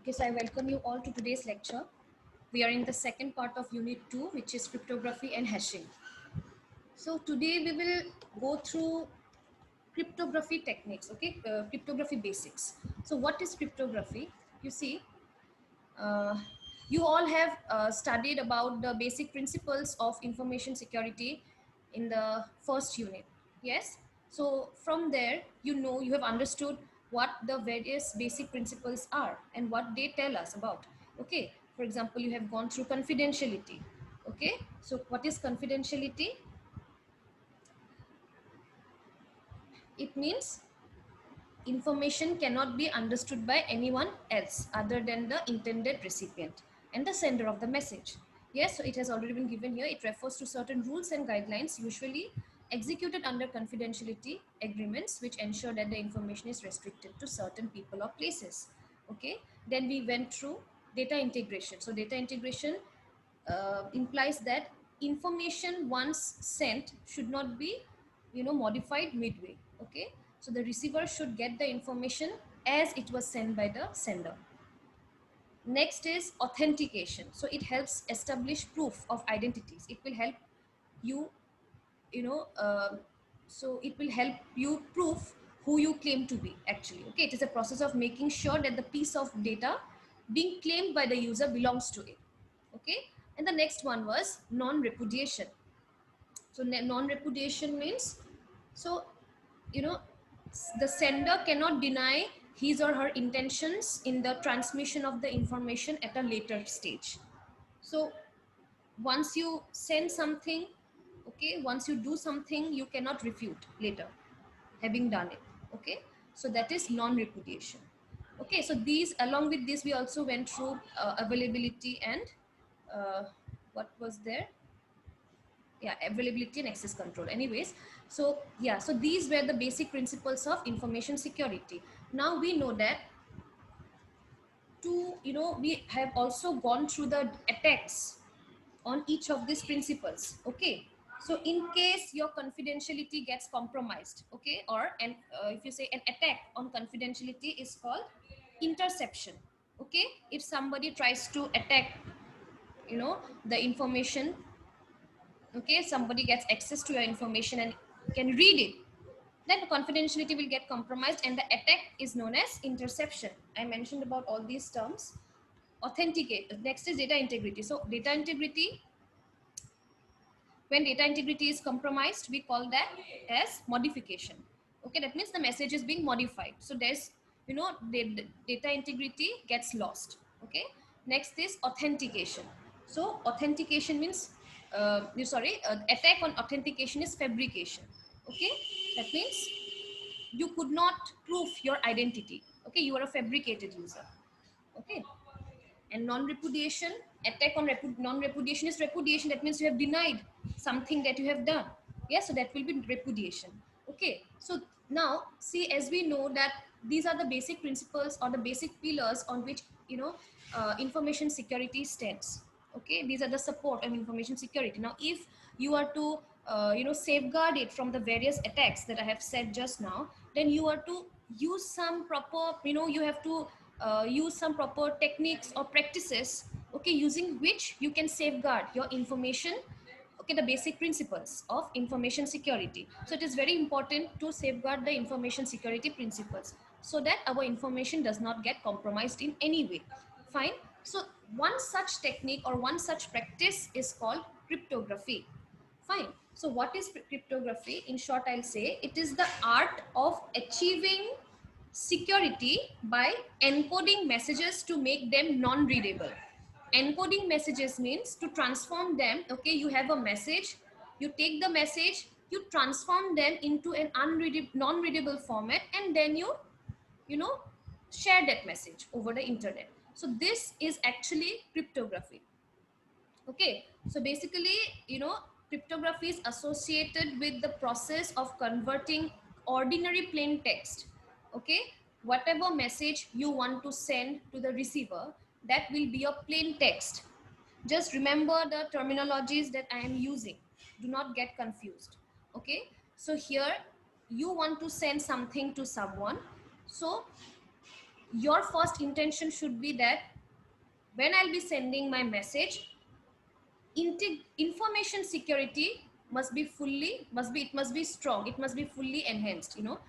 Okay, so I welcome you all to today's lecture. We are in the second part of Unit 2, which is cryptography and hashing. So today we will go through cryptography techniques, okay, cryptography basics. So what is cryptography? You see, uh, you all have studied about the basic principles of information security in the first unit. Yes, so from there you have understood what the various basic principles are and what they tell us about. Okay, for example, you have gone through confidentiality. Okay, so what is confidentiality? It means information cannot be understood by anyone else other than the intended recipient and the sender of the message. Yes, so it has already been given here. It refers to certain rules and guidelines usually executed under confidentiality agreements which ensure that the information is restricted to certain people or places. Okay, then we went through data integration. So data integration implies that information once sent should not be modified midway. Okay, so the receiver should get the information as it was sent by the sender. Next is authentication. So it helps establish proof of identities. It will help you, you know so it will help you prove who you claim to be actually. Okay, it is a process of making sure that the piece of data being claimed by the user belongs to it. Okay, and the next one was non-repudiation. So non-repudiation means, so you know the sender cannot deny his or her intentions in the transmission of the information at a later stage. So once you send something, okay, once you do something, you cannot refute later having done it. Okay, so that is non-repudiation. Okay, so these, along with this, we also went through availability and what was there, yeah, availability and access control. Anyways, so yeah, so these were the basic principles of information security. Now we know that we have also gone through the attacks on each of these principles. Okay, so in case your confidentiality gets compromised, okay, or and if you say an attack on confidentiality is called interception. Okay, if somebody tries to attack the information, okay, somebody gets access to your information and can read it, then the confidentiality will get compromised and the attack is known as interception. I mentioned about all these terms. Authenticate, next is data integrity. So data integrity, when data integrity is compromised, we call that as modification. Okay, that means the message is being modified, so there's the data integrity gets lost. Okay, next is authentication. So authentication means attack on authentication is fabrication. Okay, that means you could not prove your identity. Okay, you are a fabricated user. Okay, and non-repudiation, attack on non-repudiation is repudiation. That means you have denied something that you have done. Yes, so that will be repudiation. Okay, so now see, as we know that these are the basic principles or the basic pillars on which information security stands. Okay, these are the support of information security. Now if you are to safeguard it from the various attacks that I have said just now, then you are to use some proper, you have to use some proper techniques or practices, okay, using which you can safeguard your information. Okay, the basic principles of information security. So it is very important to safeguard the information security principles so that our information does not get compromised in any way. Fine. So one such technique or one such practice is called cryptography. Fine. So what is cryptography? In short, I'll say it is the art of achieving security by encoding messages to make them non-readable. Encoding messages means to transform them. Okay, you have a message, you take the message, you transform them into an non-readable format, and then you know share that message over the internet. So this is actually cryptography. Okay, so basically, cryptography is associated with the process of converting ordinary plain text. Okay, whatever message you want to send to the receiver, that will be a plain text. Just remember the terminologies that I am using. Do not get confused. Okay, so here you want to send something to someone. So your first intention should be that when I'll be sending my message, information security must be it must be strong, it must be fully enhanced, you know.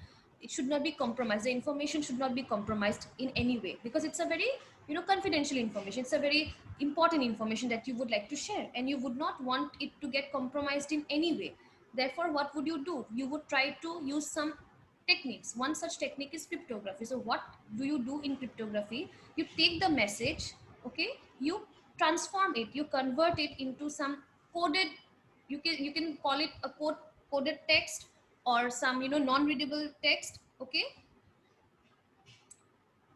It should not be compromised, the information should not be compromised in any way, because it's a very, you know, confidential information, it's a very important information that you would like to share, and you would not want it to get compromised in any way. Therefore, what would you do? You would try to use some techniques. One such technique is cryptography. So what do you do in cryptography? You take the message, okay, you transform it, you convert it into some coded, you can call it a coded text, or some, you know, non-readable text, okay,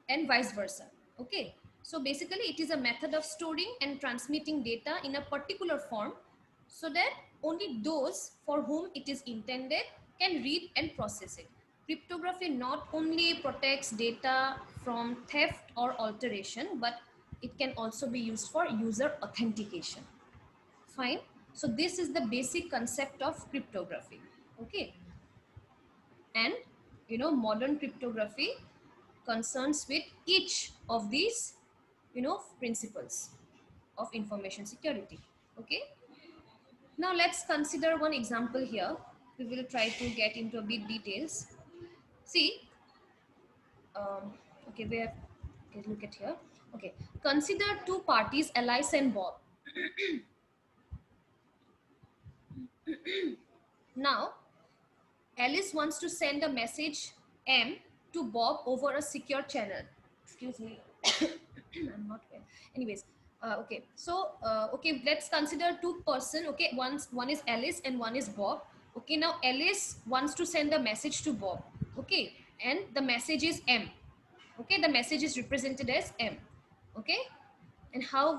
and vice versa. Okay, so basically it is a method of storing and transmitting data in a particular form, so that only those for whom it is intended can read and process it. Cryptography not only protects data from theft or alteration, but it can also be used for user authentication. Fine. So this is the basic concept of cryptography. Okay, and you know, modern cryptography concerns with each of these, you know, principles of information security. Okay, now let's consider one example here. We will try to get into a bit details. See, okay, where, okay, look at here. Okay, consider two parties, Alice and Bob. Now Alice wants to send a message M to Bob over a secure channel. Excuse me. I'm not well. Anyways, okay. So, okay, let's consider two person. Okay, one is Alice and one is Bob. Okay, now Alice wants to send a message to Bob. Okay, and the message is M. Okay, the message is represented as M. Okay, and how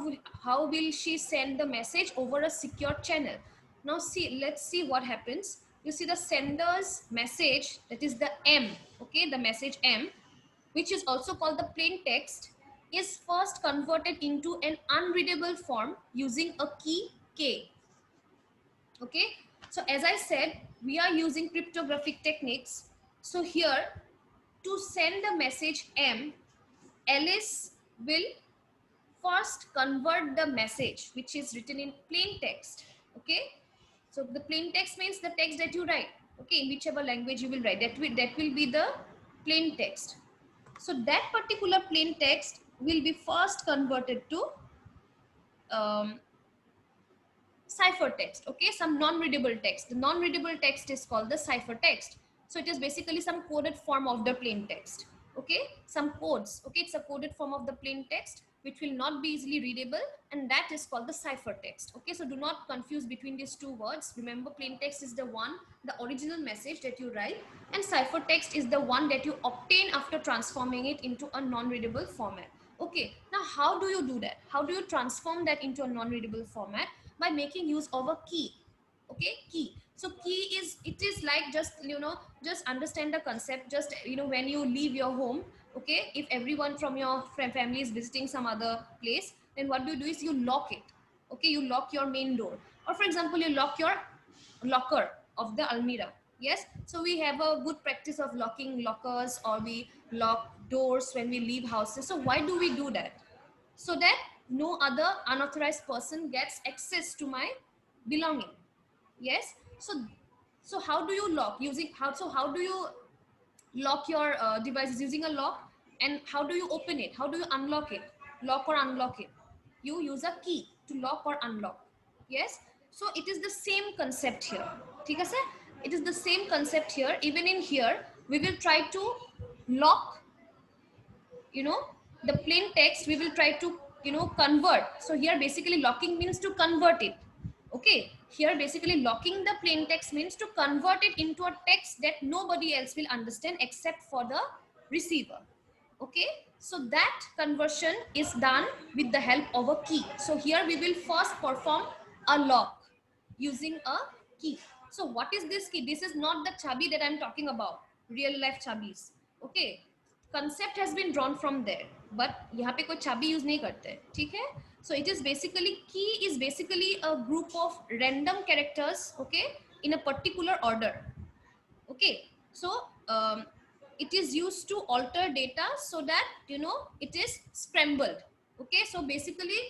will she send the message over a secure channel? Now see, let's see what happens. You see the sender's message, that is the M, okay, the message M, which is also called the plain text, is first converted into an unreadable form using a key K. Okay, so as I said, we are using cryptographic techniques. So here, to send the message M, Alice will first convert the message which is written in plain text. Okay, so the plain text means the text that you write, okay, in whichever language you will write, that will be the plain text. So that particular plain text will be first converted to um, ciphertext, okay, some non-readable text. The non-readable text is called the ciphertext. So it is basically some coded form of the plain text, okay, some codes, okay, it's a coded form of the plain text which will not be easily readable, and that is called the ciphertext. Okay, so do not confuse between these two words. Remember, plain text is the one, the original message that you write, and ciphertext is the one that you obtain after transforming it into a non-readable format. Okay, now how do you do that? How do you transform that into a non-readable format? By making use of a key. Okay, key. So key is, it is like, just, you know, just understand the concept. Just, you know, when you leave your home, okay, if everyone from your family is visiting some other place, then what do is you lock it. Okay, you lock your main door, or for example, you lock your locker of the almirah. Yes, so we have a good practice of locking lockers, or we lock doors when we leave houses. So why do we do that? So that no other unauthorized person gets access to my belonging. Yes, so how do you lock? Using how do you lock your devices? Using a lock. And how do you open it? How do you unlock it? Lock or unlock it? You use a key to lock or unlock. Yes, so it is the same concept here. ठीक है sir? It is the same concept here. Even in here, we will try to lock, you know, the plain text. We will try to, you know, convert. So here basically locking means to convert it. Okay, here basically locking the plain text means to convert it into a text that nobody else will understand except for the receiver. Okay, so that conversion is done with the help of a key. So here we will first perform a lock using a key. So what is this key? This is not the chabi that I'm talking about, real life chabis. Okay, concept has been drawn from there, but यहाँ पे कोई चाबी use नहीं करते, ठीक है? So it is basically, key is basically a group of random characters, okay, in a particular order. Okay, so it is used to alter data so that, you know, it is scrambled. Okay, so basically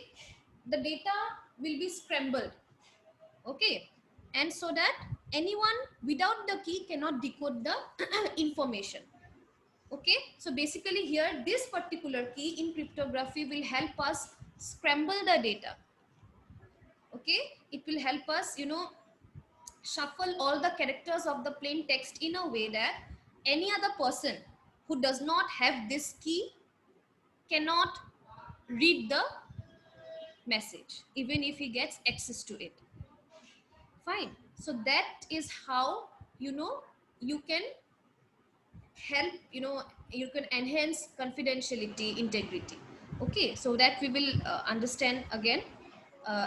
the data will be scrambled. Okay, and so that anyone without the key cannot decode the information. Okay, so basically here this particular key in cryptography will help us scramble the data. Okay, it will help us, you know, shuffle all the characters of the plain text in a way that any other person who does not have this key cannot read the message even if he gets access to it. Fine, so that is how, you know, you can help, you know, you can enhance confidentiality, integrity. Okay, so that we will understand again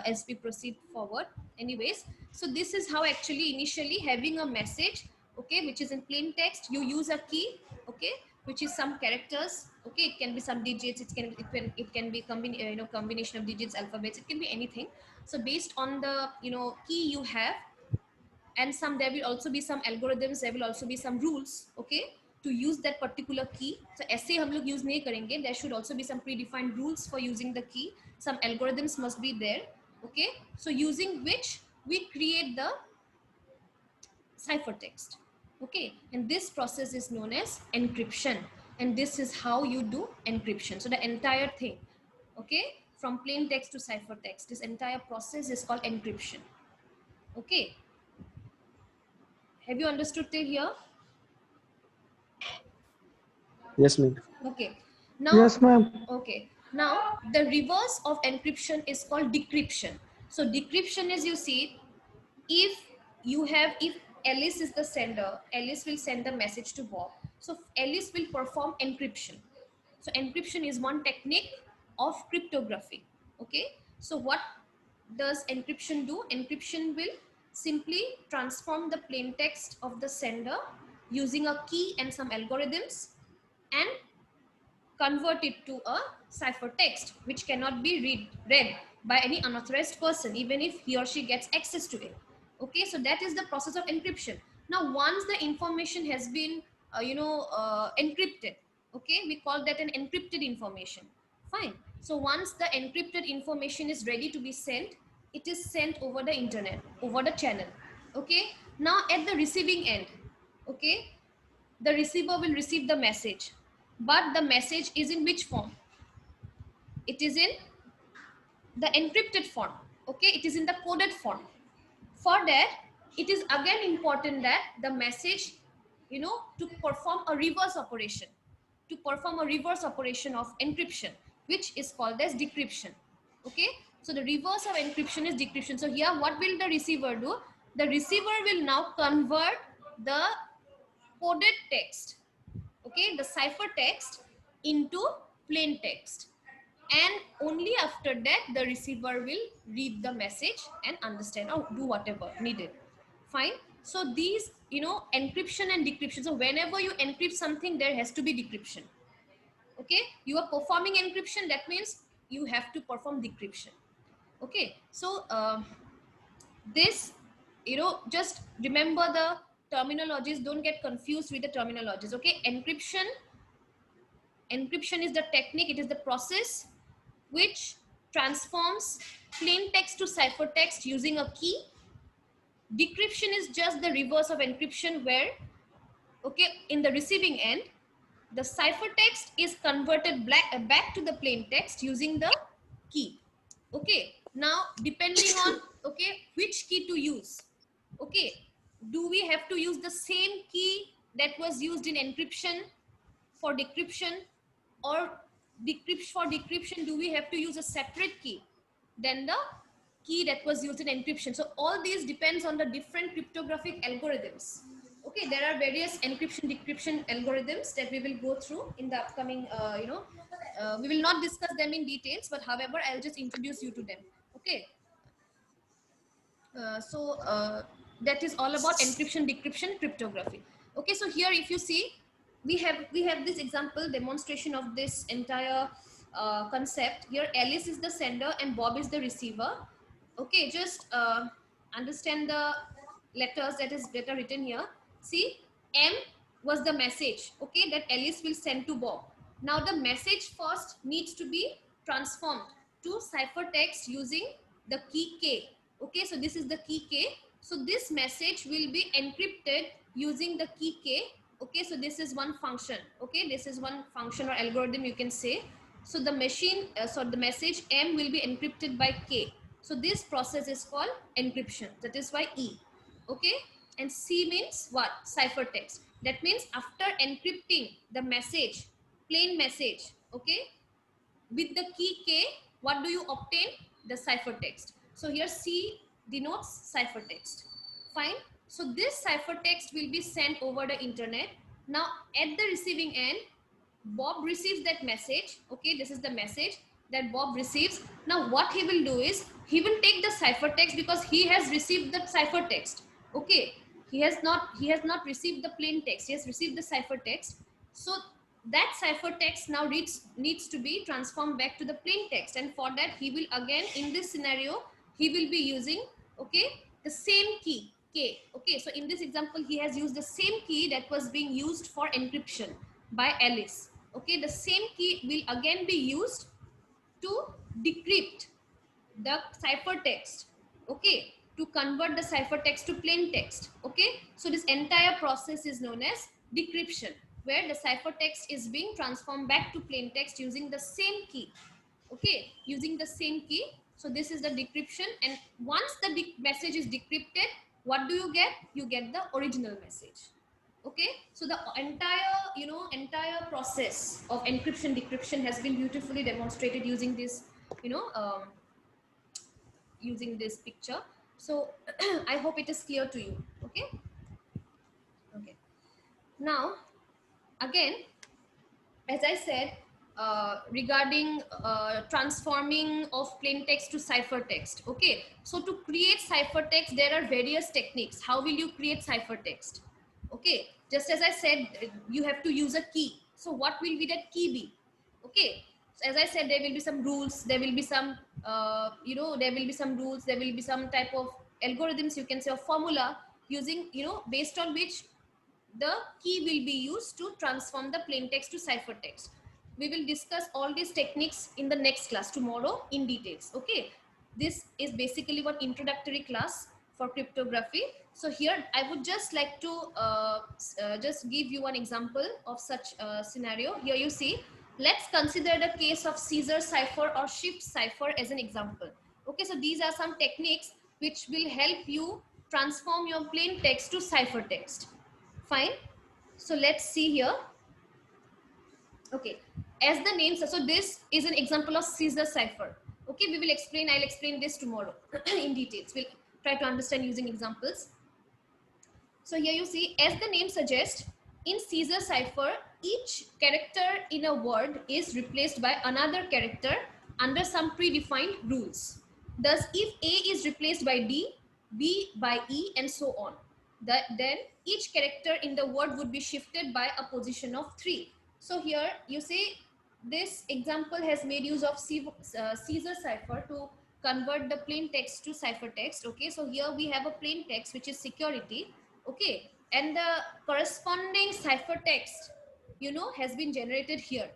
as we proceed forward. Anyways, so this is how actually initially having a message, okay, which is in plain text, you use a key, okay, which is some characters. Okay, it can be some digits, it can be you know, combination of digits, alphabets, it can be anything. So based on the, you know, key you have, and some, there will also be some algorithms, there will also be some rules, okay, to use that particular key. So ऐसे हम लोग use नहीं करेंगे, there should also be some predefined rules for using the key, some algorithms must be there. Okay, so using which we create the ciphertext. Okay, and this process is known as encryption, and this is how you do encryption. So the entire thing, okay, from plain text to ciphertext, this entire process is called encryption. Okay, have you understood till here? Yes, ma'am. Okay. Now, Yes, ma'am. okay. Now, the reverse of encryption is called decryption. So, decryption is, you see, if you have, if Alice is the sender, Alice will send the message to Bob. So, Alice will perform encryption. So, encryption is one technique of cryptography. Okay. So, what does encryption do? Encryption will simply transform the plain text of the sender using a key and some algorithms, and convert it to a ciphertext which cannot be read by any unauthorized person even if he or she gets access to it. Okay, so that is the process of encryption. Now once the information has been encrypted, okay, we call that an encrypted information. Fine, so once the encrypted information is ready to be sent, it is sent over the internet, over the channel. Okay, now at the receiving end, okay, the receiver will receive the message, but the message is in which form? It is in the encrypted form. Okay, it is in the coded form. For that, it is again important that the message, you know, to perform a reverse operation, of encryption, which is called as decryption. Okay, so the reverse of encryption is decryption. So here what will the receiver do? The receiver will now convert the coded text, okay, the ciphertext, into plain text, and only after that the receiver will read the message and understand or do whatever needed. Fine, so these, you know, encryption and decryption. So whenever you encrypt something, there has to be decryption. Okay, you are performing encryption, that means you have to perform decryption. Okay, so this, you know, just remember the terminologies, don't get confused with the terminologies. Okay, encryption is the technique, it is the process which transforms plain text to ciphertext using a key. Decryption is just the reverse of encryption, where, okay, in the receiving end, the ciphertext is converted back to the plain text using the key. Okay, now depending on, okay, which key to use. Okay, do we have to use the same key that was used in encryption for decryption, or for decryption do we have to use a separate key than the key that was used in encryption? So all these depends on the different cryptographic algorithms. Okay, there are various encryption decryption algorithms that we will go through in the upcoming we will not discuss them in details, but however I'll just introduce you to them. Okay, that is all about encryption, decryption, cryptography. Okay, so here if you see, we have this example demonstration of this entire concept. Here Alice is the sender and Bob is the receiver. Okay, just understand the letters that are written here. See, M was the message, okay, that Alice will send to Bob. Now the message first needs to be transformed to ciphertext using the key K. Okay, so this is the key K. So this message will be encrypted using the key K. Okay, so this is one function. Okay, this is one function or algorithm you can say. So the machine, so the message M will be encrypted by K. So this process is called encryption. That is why E. Okay, and C means what? Ciphertext. That means after encrypting the message, plain message, okay, with the key K, what do you obtain? The ciphertext. So here C denotes ciphertext. Fine. So this ciphertext will be sent over the internet. Now at the receiving end, Bob receives that message. Okay, this is the message that Bob receives. Now what he will do is he will take the ciphertext because he has received the ciphertext. Okay, he has not received the plain text. He has received the ciphertext. So that ciphertext now needs to be transformed back to the plain text, and for that he will again, in this scenario, he will be using, okay, the same key K. Okay, so in this example he has used the same key that was being used for encryption by Alice. Okay, the same key will again be used to decrypt the ciphertext, okay, to convert the ciphertext to plain text. Okay, so this entire process is known as decryption, where the ciphertext is being transformed back to plain text using the same key. Okay, using the same key. So this is the decryption, and once the message is decrypted, what do you get? You get the original message. Okay, so the entire process of encryption decryption has been beautifully demonstrated using this, using this picture. So I hope it is clear to you. Okay. Okay, now again, as I said, regarding transforming of plain text to ciphertext. Okay, so to create ciphertext, there are various techniques. How will you create ciphertext? Okay, just as I said, you have to use a key. So what will be that key be? Okay, so as I said, there will be some rules. There will be some, there will be some rules. There will be some type of algorithms, you can say, a formula using, based on which the key will be used to transform the plain text to ciphertext. We will discuss all these techniques in the next class tomorrow in details. Okay, this is basically one introductory class for cryptography. So here I would just like to just give you one example of such scenario. Here you see, let's consider the case of Caesar cipher or shift cipher as an example. Okay, so these are some techniques which will help you transform your plain text to ciphertext. Fine. So let's see here. Okay, as the name says, so this is an example of Caesar cipher. Okay, I'll explain this tomorrow in details. We'll try to understand using examples. So here you see, as the name suggests, in Caesar cipher, each character in a word is replaced by another character under some predefined rules. Thus, if A is replaced by D, B by E, and so on, then each character in the word would be shifted by a position of 3. So here you see, this example has made use of Caesar cipher to convert the plain text to ciphertext. Okay, so here we have a plain text which is security. Okay, and the corresponding ciphertext, has been generated here.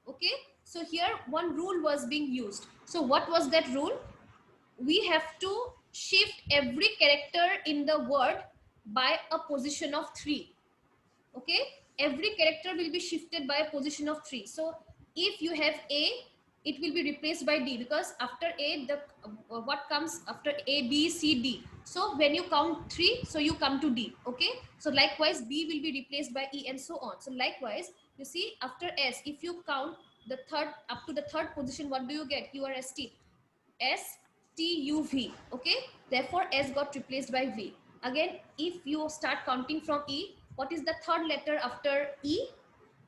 Okay, so here one rule was being used. So what was that rule? We have to shift every character in the word by a position of 3. Okay, every character will be shifted by a position of 3. So if you have A, it will be replaced by D, because after A, the what comes after A, B, C, D. So when you count 3, so you come to D. Okay, so likewise B will be replaced by E, and so on. So likewise, you see, after S, if you count the third up to the third position, what do you get? QRST, S, T, U, V. Okay, therefore S got replaced by V. Again, if you start counting from E, what is the third letter after E?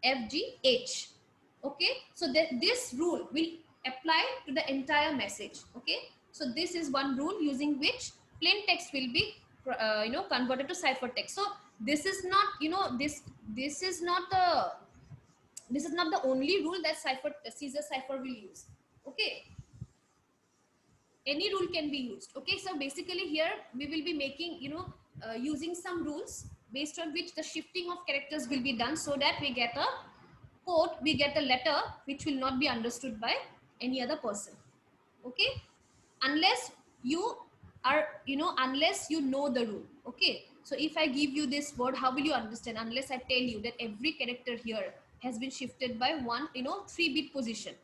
F, G, H. Okay, so this rule will apply to the entire message. Okay, so this is one rule using which plain text will be converted to ciphertext. So this is not, this is not the only rule that Caesar cipher will use. Okay, any rule can be used. Okay, so basically here we will be making, using some rules based on which the shifting of characters will be done, so that we get a code, we get a letter which will not be understood by any other person. Okay, unless you are, unless you know the rule. Okay, so if I give you this word, how will you understand? Unless I tell you that every character here has been shifted by one, 3-bit position.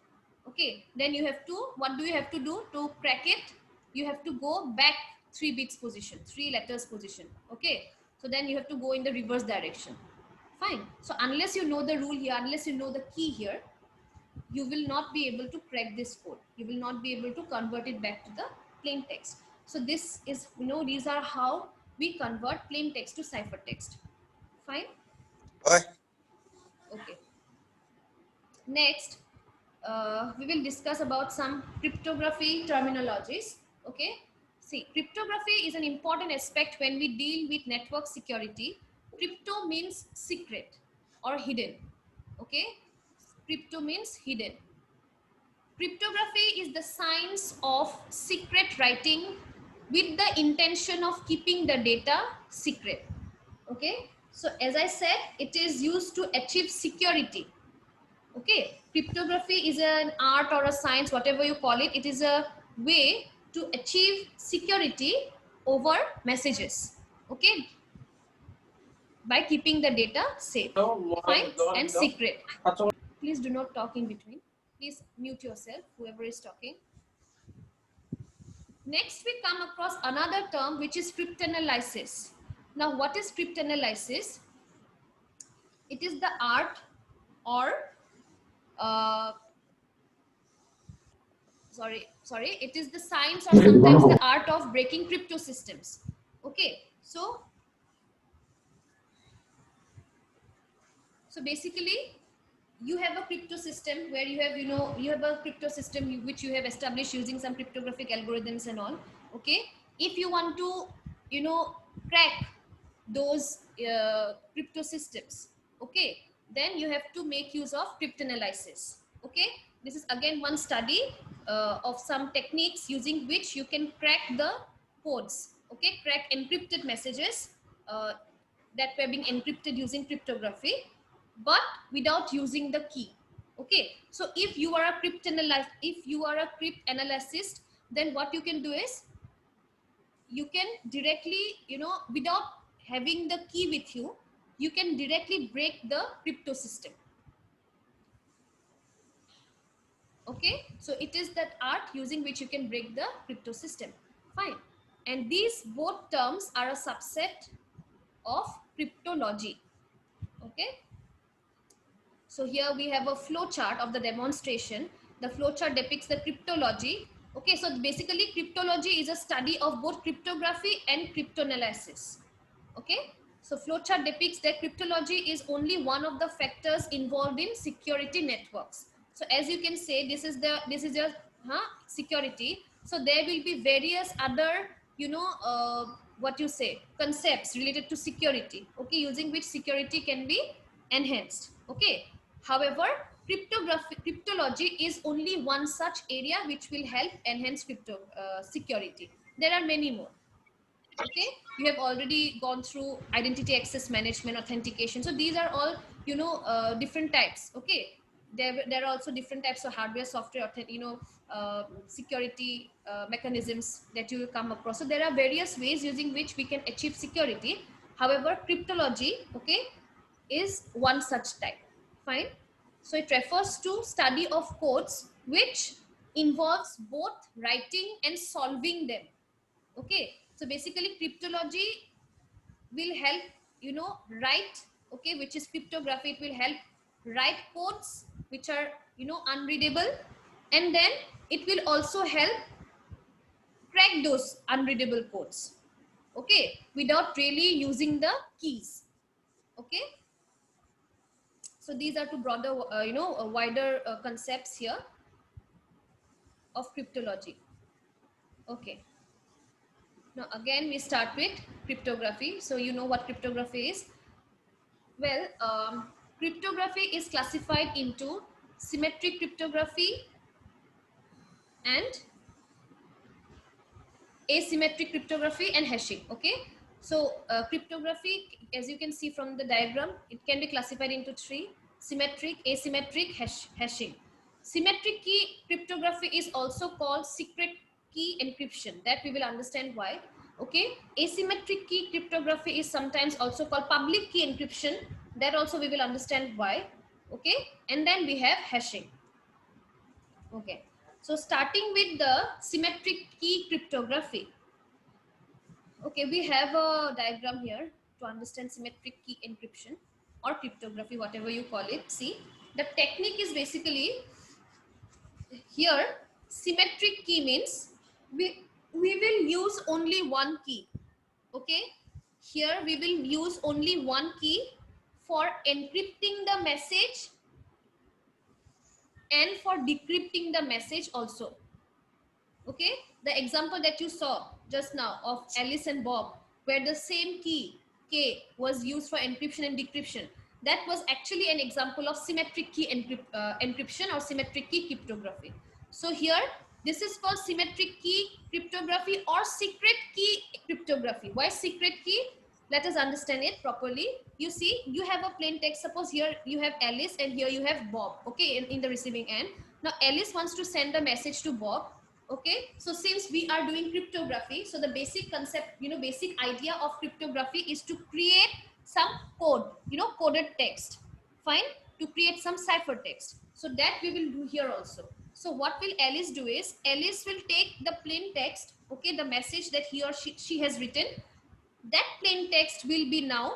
Okay, then you have to, what do you have to do to crack it? You have to go back 3 bits position, 3 letters position. Okay, so then you have to go in the reverse direction. Fine. So unless you know the rule here, unless you know the key here, you will not be able to crack this code. You will not be able to convert it back to the plain text. So this is, these are how we convert plain text to ciphertext. Fine. Oi. Okay. Next, we will discuss about some cryptography terminologies. Okay. See, cryptography is an important aspect when we deal with network security. Crypto means secret or hidden. Okay. Crypto means hidden. Cryptography is the science of secret writing with the intention of keeping the data secret. Okay. So as I said, it is used to achieve security. Okay. Cryptography is an art or a science, whatever you call it. It is a way to achieve security over messages. Okay. By keeping the data safe, fine, and secret. Please do not talk in between. Please mute yourself, whoever is talking. Next, we come across another term, which is cryptanalysis. Now, what is cryptanalysis? It is the art or it is the science or sometimes the art of breaking crypto systems. Okay, so basically, you have a crypto system where you have, you have a crypto system which you have established using some cryptographic algorithms and all. Okay, if you want to, crack those crypto systems, okay, then you have to make use of cryptanalysis. Okay, this is again one study of some techniques using which you can crack the codes. Okay, crack encrypted messages that were being encrypted using cryptography, but without using the key. Okay, so if you are a cryptanalyst, then what you can do is you can directly, without having the key with you, you can directly break the crypto system. Okay, so it is that art using which you can break the crypto system. Fine. And these both terms are a subset of cryptology. Okay, so here we have a flow chart of the demonstration. The flow chart depicts the cryptology. Okay, so basically cryptology is a study of both cryptography and cryptanalysis. Okay, so flow chart depicts that cryptology is only one of the factors involved in security networks. So as you can say, this is your security. So there will be various other, what you say, concepts related to security. Okay, using which security can be enhanced. Okay, however, cryptology is only one such area which will help enhance crypto security. There are many more. Okay, you have already gone through identity access management, authentication. So these are all, different types. Okay, there are also different types of hardware, software, security mechanisms that you will come across. So there are various ways using which we can achieve security. However, cryptology, okay, is one such type. Fine. So it refers to study of codes which involves both writing and solving them. Okay, so basically cryptology will help, write, okay, which is cryptography. It will help write codes which are, unreadable, and then it will also help crack those unreadable codes, okay, without really using the keys. Okay, so these are two broader, wider concepts here of cryptology. Okay, now again we start with cryptography. So you know what cryptography is. Well, cryptography is classified into symmetric cryptography and asymmetric cryptography and hashing. Okay, So cryptography, as you can see from the diagram, it can be classified into three: symmetric, asymmetric, hashing. Symmetric key cryptography is also called secret key encryption. That we will understand why. Okay. Asymmetric key cryptography is sometimes also called public key encryption. That also we will understand why. Okay. And then we have hashing. Okay. So starting with the symmetric key cryptography. Okay, we have a diagram here to understand symmetric key encryption or cryptography, whatever you call it. See, the technique is basically here. Symmetric key means we will use only one key. Okay, here we will use only one key for encrypting the message and for decrypting the message also. Okay, the example that you saw just now of Alice and Bob, where the same key K was used for encryption and decryption, that was actually an example of symmetric key encryption or symmetric key cryptography. So here, this is called symmetric key cryptography or secret key cryptography. Why secret key? Let us understand it properly. You see, you have a plain text. Suppose here you have Alice and here you have Bob, okay, in the receiving end. Now Alice wants to send a message to Bob. Okay, so since we are doing cryptography, so the basic concept, basic idea of cryptography is to create some code, coded text. Fine, to create some cipher text. So that we will do here also. So what will Alice do is, Alice will take the plain text, okay, the message that he or she has written. That plain text will be now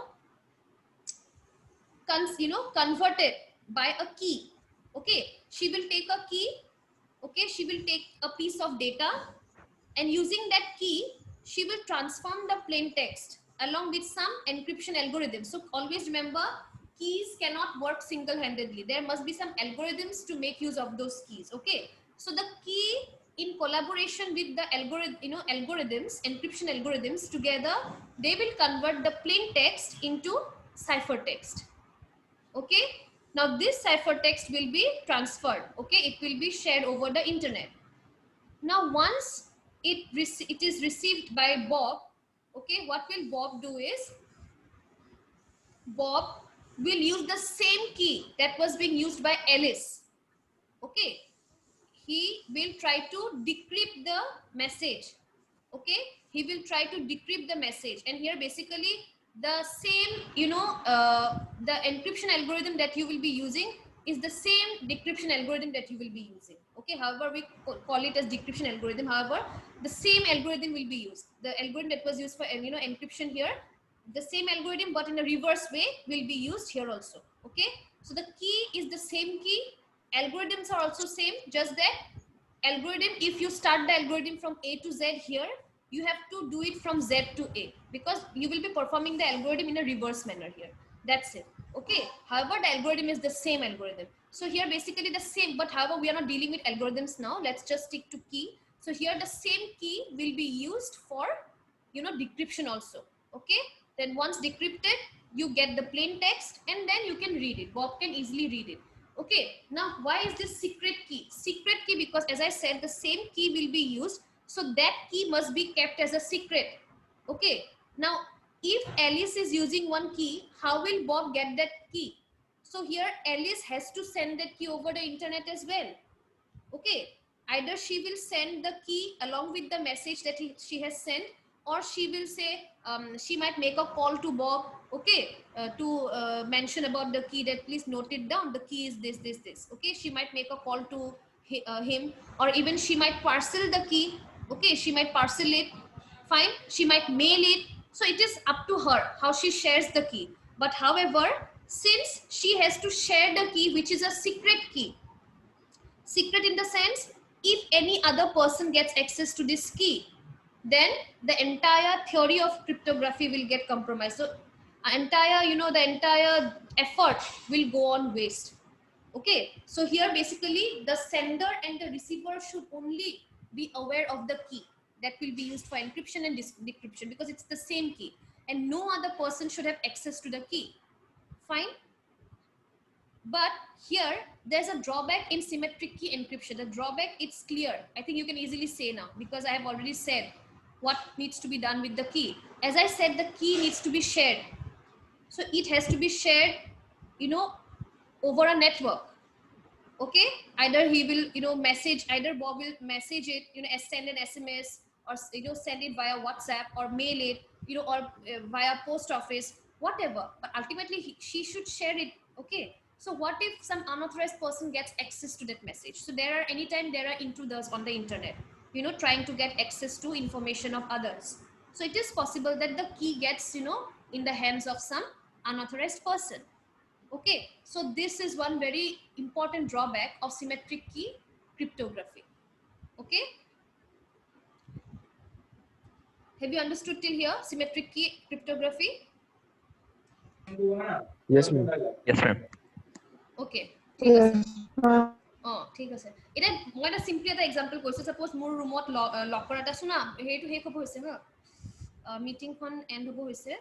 converted by a key. Okay, she will take a key. Okay, she will take a piece of data, and using that key, she will transform the plain text along with some encryption algorithm. So always remember, keys cannot work single-handedly. There must be some algorithms to make use of those keys. Okay, so the key in collaboration with the algorithms, encryption algorithms together, they will convert the plain text into ciphertext. Okay, now this ciphertext will be transferred. Okay, it will be shared over the internet. Now once it is received by Bob, okay, what will Bob do is, Bob will use the same key that was being used by Alice. Okay, he will try to decrypt the message. Okay, he will try to decrypt the message, and here basically the same the encryption algorithm that you will be using is the same decryption algorithm that you will be using. Okay, however we call it as decryption algorithm, however the same algorithm will be used. The algorithm that was used for encryption here, the same algorithm but in a reverse way will be used here also. Okay, so the key is the same key, algorithms are also same, just that algorithm, if you start the algorithm from A to Z here, you have to do it from Z to A, because you will be performing the algorithm in a reverse manner here. That's it. Okay, however the algorithm is the same algorithm. So here basically the same, but however we are not dealing with algorithms now. Let's just stick to key. So here the same key will be used for decryption also. Okay, then once decrypted, you get the plain text and then you can read it. Bob can easily read it. Okay, now why is this secret key? Secret key because, as I said, the same key will be used, so that key must be kept as a secret. Okay, now if Alice is using one key, how will Bob get that key? So here Alice has to send that key over the internet as well. Okay, either she will send the key along with the message that she has sent, or she will say, she might make a call to Bob, okay, to mention about the key, that please note it down, the key is this. Okay, she might make a call to him, or even she might parcel the key. Okay, she might parcel it. Fine, she might mail it. So it is up to her how she shares the key. But however, since she has to share the key, which is a secret key, secret in the sense, if any other person gets access to this key, then the entire theory of cryptography will get compromised. So the entire effort will go on waste. Okay, so here basically the sender and the receiver should only be aware of the key that will be used for encryption and decryption, because it's the same key, and no other person should have access to the key. Fine. But here there's a drawback in symmetric key encryption. The drawback, it's clear. I think you can easily say now, because I have already said what needs to be done with the key. as I said, the key needs to be shared. So it has to be shared, you know, over a network. Okay, either he will, you know, message, either Bob will message it, you know, send an SMS, or, you know, send it via WhatsApp, or mail it, you know, or via post office, whatever, but ultimately she should share it. Okay, so what if some unauthorized person gets access to that message? So there are, anytime there are intruders on the internet, you know, trying to get access to information of others, so it is possible that the key gets, you know, in the hands of some unauthorized person. Okay, so this is one very important drawback of symmetric key cryptography. Okay, have you understood till here symmetric key cryptography? Yes, ma'am. Yes, ma'am. Okay, ঠিক আছে। Yes. ঠিক আছে, এটা মই এটা simply এটা example কৈছো। Suppose মোৰ ৰুমত লক কৰা এটা শুনা, হেইটো শেষ হ'ব হৈছে হা, মিটিংখন এণ্ড হ'ব হৈছে।